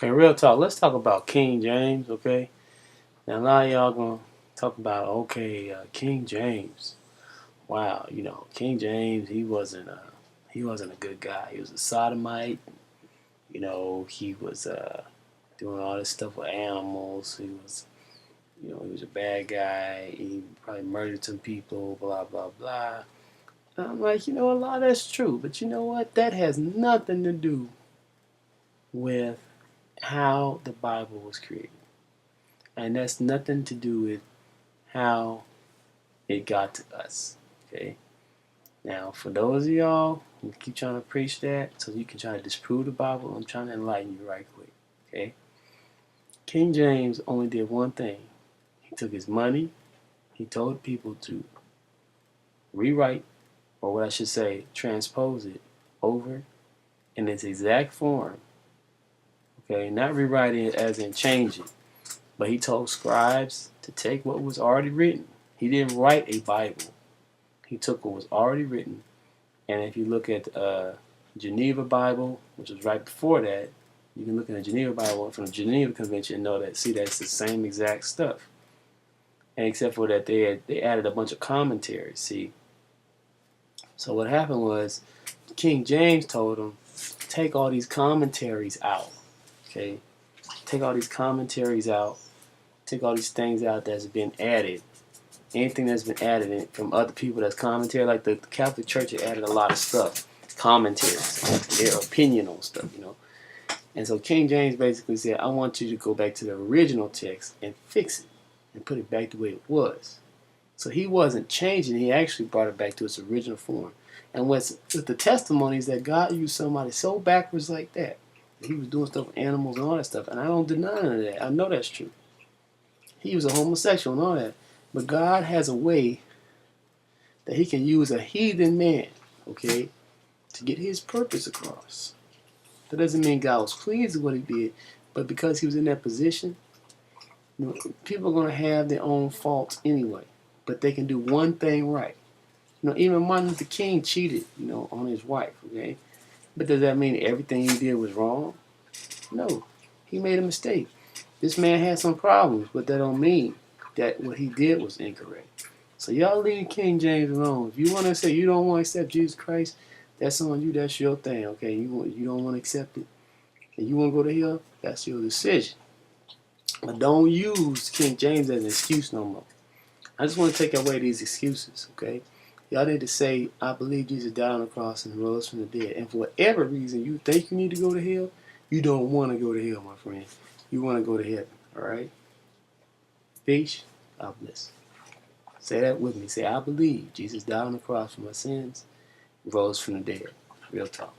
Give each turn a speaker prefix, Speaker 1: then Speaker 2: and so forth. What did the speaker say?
Speaker 1: Okay, real talk. Let's talk about King James, okay? Now, a lot of y'all gonna talk about, okay, King James. Wow, King James, he wasn't a good guy. He was a sodomite. He was doing all this stuff with animals. He was a bad guy. He probably murdered some people. Blah blah blah. And I'm like, a lot of that's true, but you know what? That has nothing to do with how the Bible was created. And that's nothing to do with how it got to us. Okay? Now, for those of y'all who keep trying to preach that so you can try to disprove the Bible, I'm trying to enlighten you right quick. Okay? King James only did one thing. He took his money, he told people to rewrite, or what I should say, transpose it over in its exact form. Okay? Not rewriting it as in change it. But he told scribes to take what was already written. He didn't write a Bible. He took what was already written. And if you look at Geneva Bible, which was right before that, you can look at the Geneva Bible from the Geneva Convention and know that, see, that's the same exact stuff. And except for that, they added a bunch of commentaries, see. So what happened was, King James told them, take all these commentaries out, okay? Take all these commentaries out. Take all these things out that's been added. Anything that's been added from other people that's commentary, like the Catholic Church had added a lot of stuff, commentaries, their opinion on stuff. And so King James basically said, I want you to go back to the original text and fix it and put it back the way it was. So he wasn't changing, he actually brought it back to its original form. And with the testimonies that God used somebody so backwards like that, he was doing stuff with animals and all that stuff, and I don't deny none of that. I know that's true. He was a homosexual and all that. But God has a way that he can use a heathen man, okay, to get his purpose across. That doesn't mean God was pleased with what he did, but because he was in that position, people are going to have their own faults anyway. But they can do one thing right. Even Martin Luther King cheated, on his wife, okay? But does that mean everything he did was wrong? No. He made a mistake. This man had some problems, but that don't mean that what he did was incorrect. So y'all leave King James alone. If you want to say you don't want to accept Jesus Christ, that's on you. That's your thing, okay? You don't want to accept it, and you want to go to hell, that's your decision. But don't use King James as an excuse no more. I just want to take away these excuses, okay? Y'all need to say, I believe Jesus died on the cross and rose from the dead. And for whatever reason you think you need to go to hell, you don't want to go to hell, my friend. You want to go to heaven, all right? Peace. God bless. Say that with me. Say, I believe Jesus died on the cross for my sins, rose from the dead. Real talk.